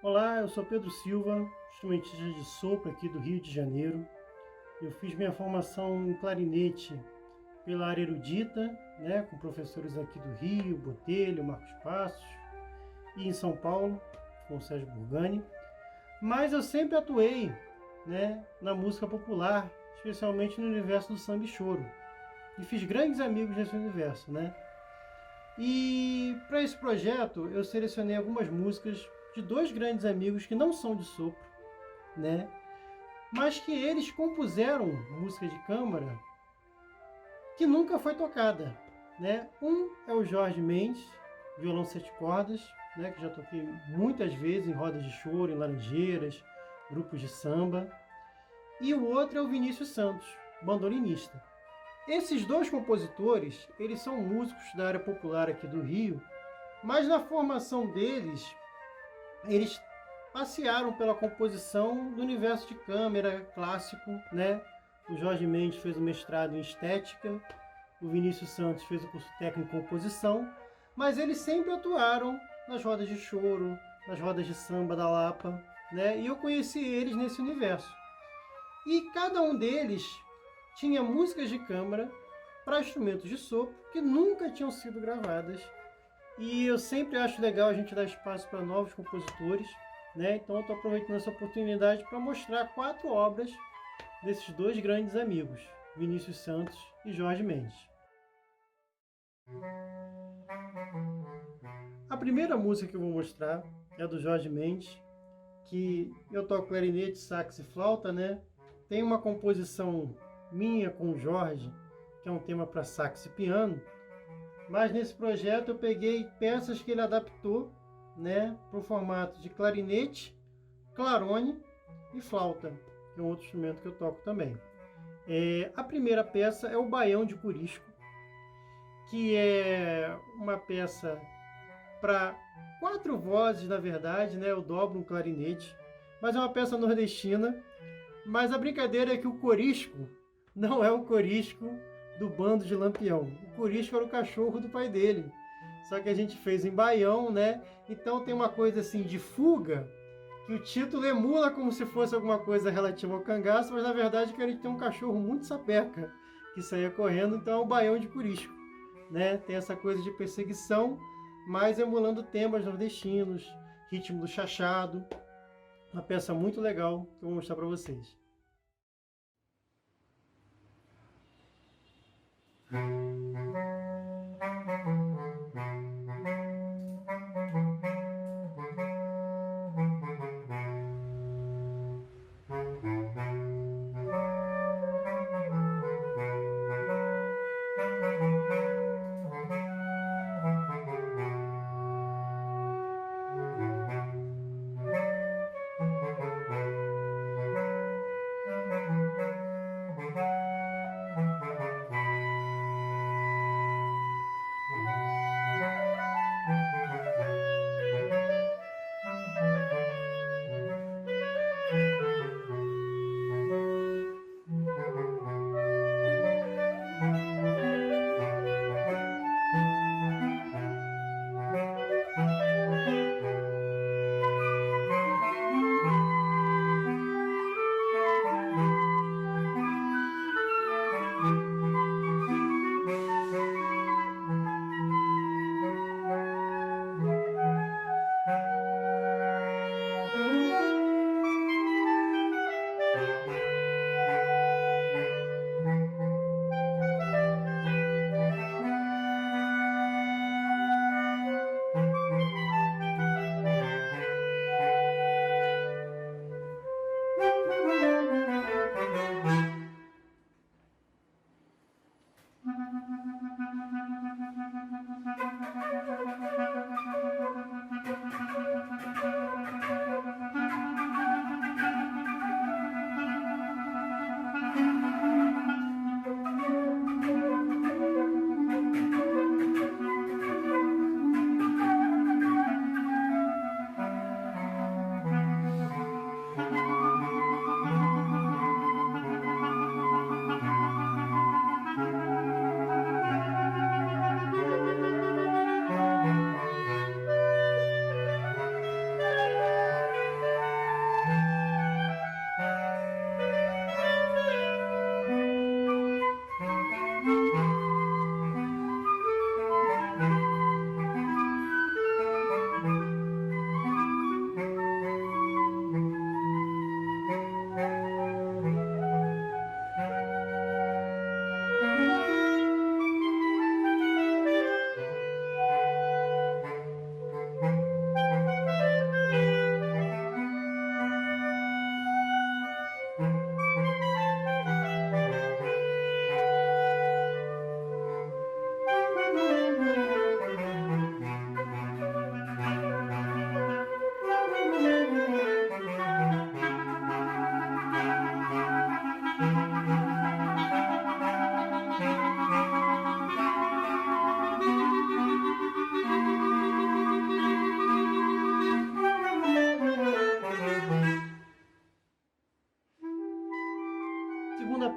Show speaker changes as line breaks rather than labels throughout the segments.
Olá, eu sou Pedro Silva, instrumentista de sopro aqui do Rio de Janeiro. Eu fiz minha formação em clarinete pela área erudita, com professores aqui do Rio, Botelho, Marcos Passos, e em São Paulo, com o Sérgio Burgani. Mas eu sempre atuei, na música popular, especialmente no universo do samba e choro. E fiz grandes amigos nesse universo, E para esse projeto eu selecionei algumas músicas de dois grandes amigos que não são de sopro, né? Mas que eles compuseram música de câmara que nunca foi tocada, Um é o Jorge Mendes, violão sete cordas, que já toquei muitas vezes em rodas de choro, em laranjeiras, grupos de samba. E o outro é o Vinícius Santos, bandolinista. Esses dois compositores, eles são músicos da área popular aqui do Rio, mas na formação deles, eles passearam pela composição do universo de câmara clássico, O Jorge Mendes fez o mestrado em estética, o Vinícius Santos fez o curso técnico em composição, mas eles sempre atuaram nas rodas de choro, nas rodas de samba da Lapa, E eu conheci eles nesse universo. E cada um deles tinha músicas de câmara para instrumentos de sopro que nunca tinham sido gravadas. E eu sempre acho legal a gente dar espaço para novos compositores, Então eu estou aproveitando essa oportunidade para mostrar 4 obras desses dois grandes amigos, Vinícius Santos e Jorge Mendes. A primeira música que eu vou mostrar é do Jorge Mendes, que eu toco clarinete, sax e flauta, Tem uma composição minha com o Jorge, que é um tema para sax e piano, mas nesse projeto eu peguei peças que ele adaptou, para o formato de clarinete, clarone e flauta, que é um outro instrumento que eu toco também. A primeira peça é o Baião de Corisco, que é uma peça para 4 vozes, na verdade, Eu dobro um clarinete, mas é uma peça nordestina. Mas a brincadeira é que o corisco não é o corisco do bando de Lampião. O corisco era o cachorro do pai dele. Só que a gente fez em baião, Então tem uma coisa assim de fuga, que o título emula como se fosse alguma coisa relativa ao cangaço, mas na verdade que ele tem um cachorro muito sapeca, que saía correndo, então é o baião de corisco, Tem essa coisa de perseguição, mas emulando temas nordestinos, ritmo do chachado. Uma peça muito legal que eu vou mostrar para vocês.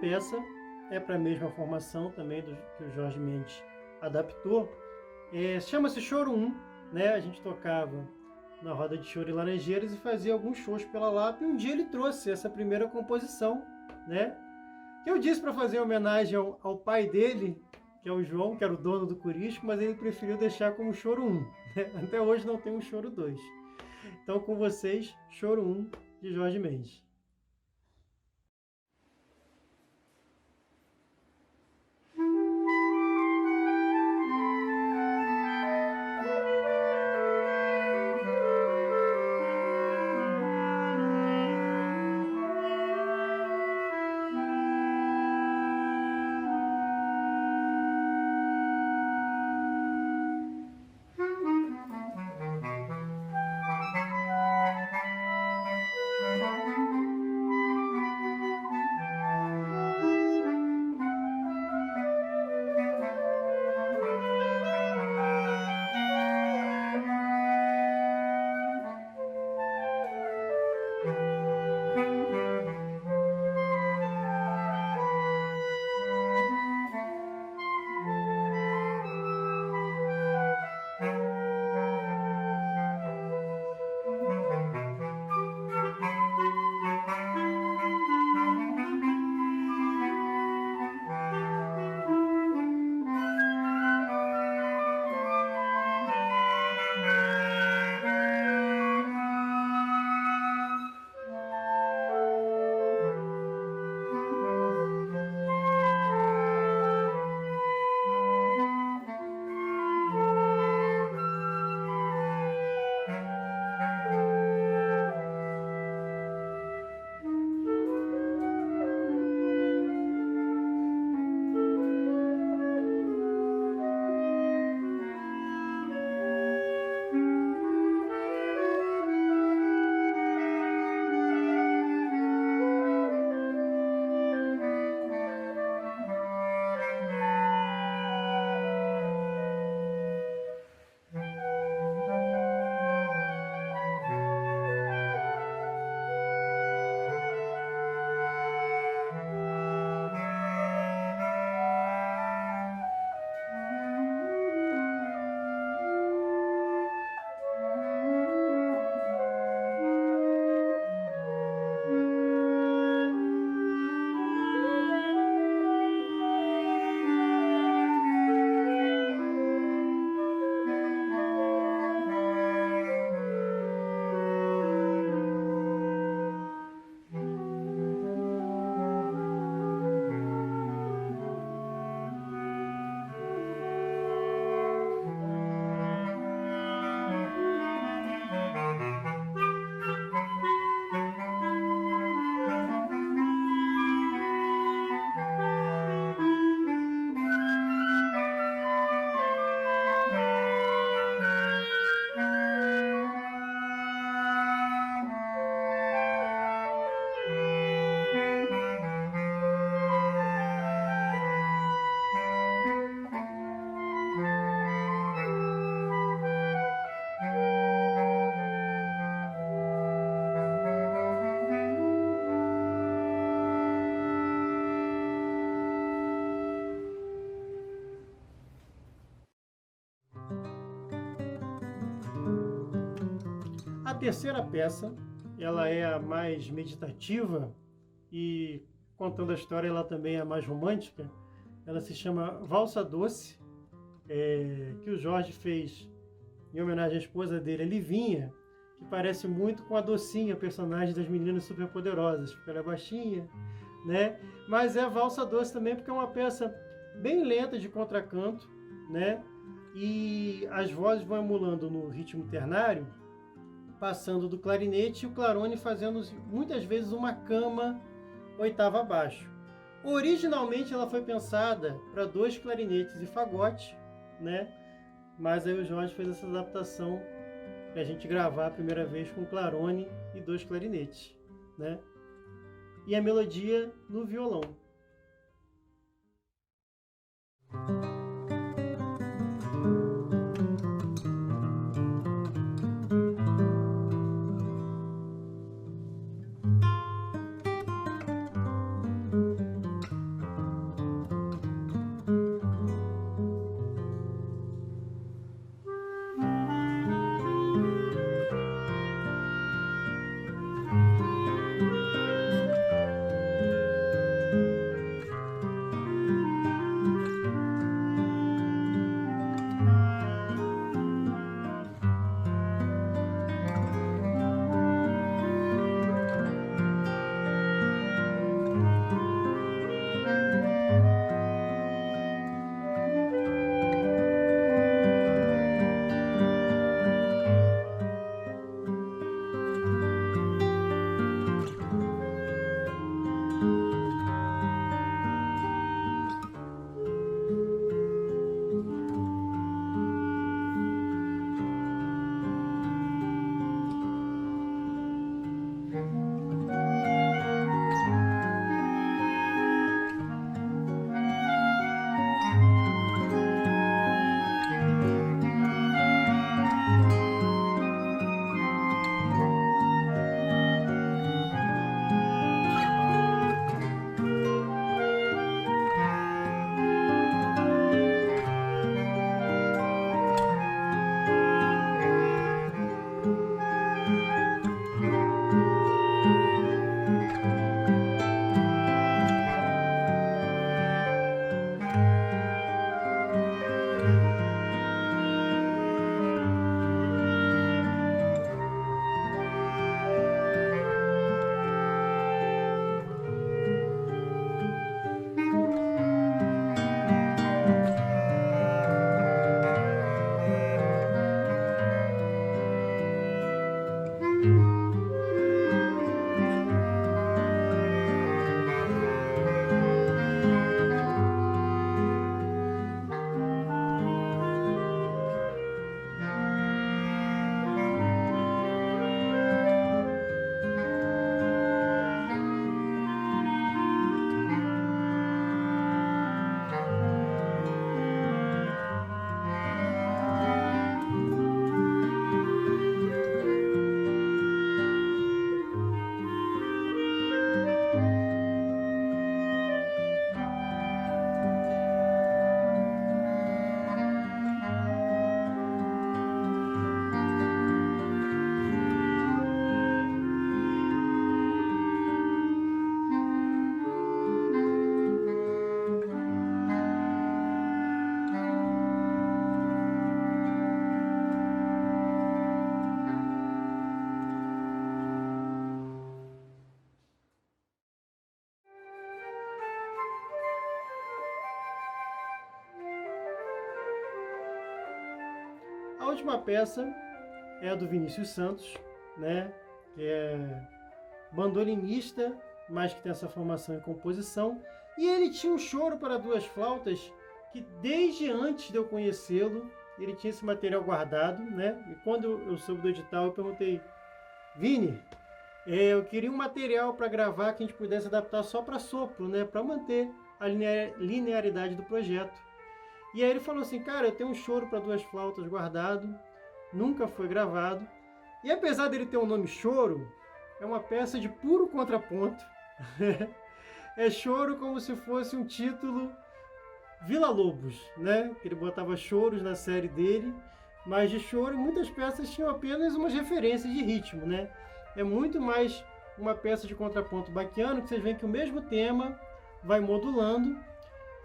peça é para a mesma formação também que o Jorge Mendes adaptou. Chama-se Choro 1, né? A gente tocava na roda de choro e Laranjeiras e fazia alguns shows pela Lapa, e um dia ele trouxe essa primeira composição, né? Que eu disse para fazer homenagem ao pai dele, que é o João, que era o dono do Corisco, mas ele preferiu deixar como Choro 1, né? Até hoje não tem um Choro 2. Então, com vocês, Choro 1, de Jorge Mendes. A terceira peça, ela é a mais meditativa e, contando a história, ela também é a mais romântica. Ela se chama Valsa Doce, que o Jorge fez em homenagem à esposa dele, a Livinha, que parece muito com a Docinha, personagem das Meninas Superpoderosas, porque ela é baixinha, né? Mas é Valsa Doce também porque é uma peça bem lenta de contracanto, né? E as vozes vão emulando no ritmo ternário, passando do clarinete, e o clarone fazendo muitas vezes uma cama oitava abaixo. Originalmente ela foi pensada para 2 clarinetes e fagote, né? Mas aí o Jorge fez essa adaptação para a gente gravar a primeira vez com clarone e 2 clarinetes, né? E a melodia no violão. última peça é a do Vinícius Santos, né? Que é bandolinista, mas que tem essa formação em composição. E ele tinha um choro para duas flautas que desde antes de eu conhecê-lo, ele tinha esse material guardado, né? E quando eu soube do edital, eu perguntei, Vini, eu queria um material para gravar que a gente pudesse adaptar só para sopro, né? Para manter a linearidade do projeto. E aí ele falou assim, cara, eu tenho um choro para duas flautas guardado, nunca foi gravado. E apesar dele ter o nome Choro, é uma peça de puro contraponto. É choro como se fosse um título Vila Lobos, né? Que ele botava choros na série dele, mas de choro muitas peças tinham apenas umas referências de ritmo, né? É muito mais uma peça de contraponto baquiano, que vocês veem que o mesmo tema vai modulando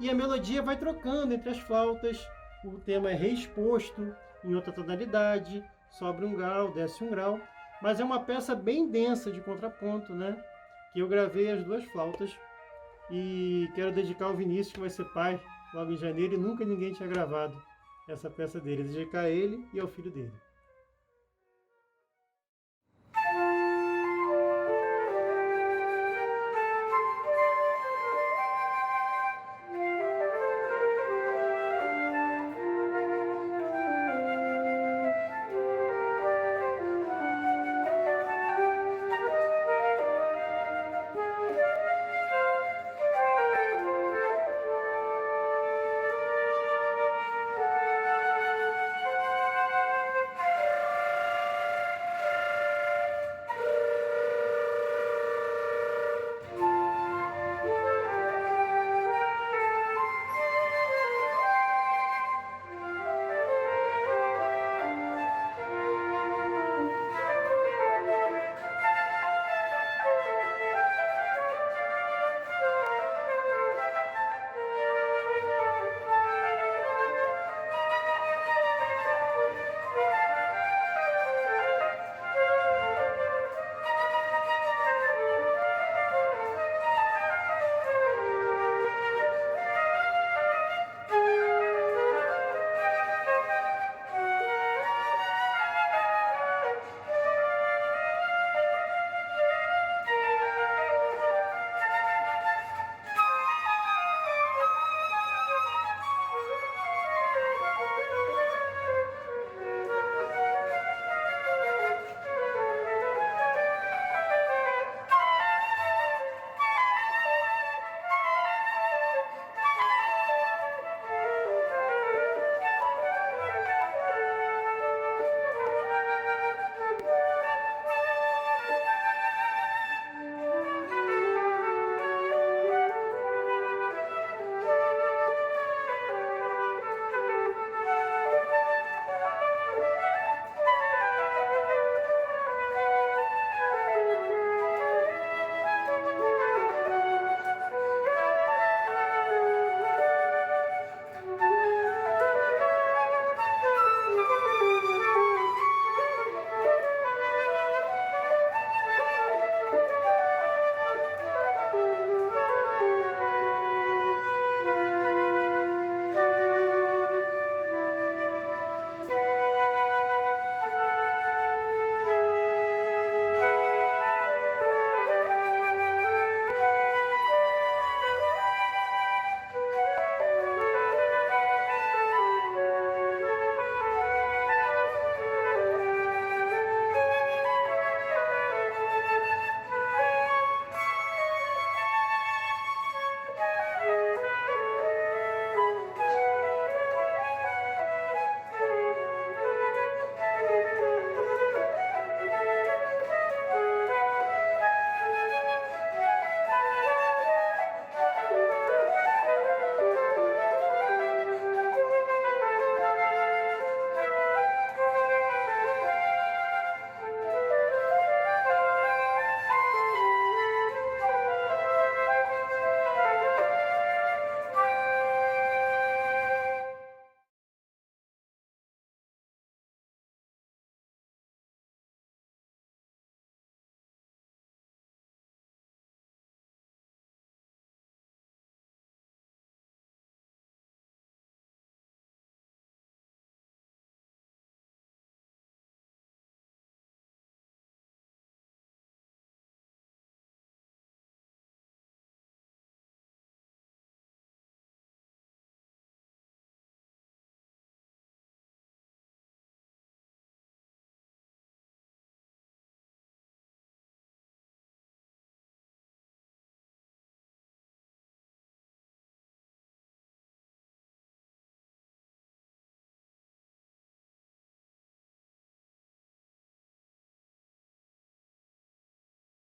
e a melodia vai trocando entre as flautas, o tema é reexposto em outra tonalidade, sobe um grau, desce um grau, mas é uma peça bem densa de contraponto, né? Que eu gravei as duas flautas e quero dedicar ao Vinícius, que vai ser pai logo em janeiro, e nunca ninguém tinha gravado essa peça dele. Dedicar a ele e ao filho dele.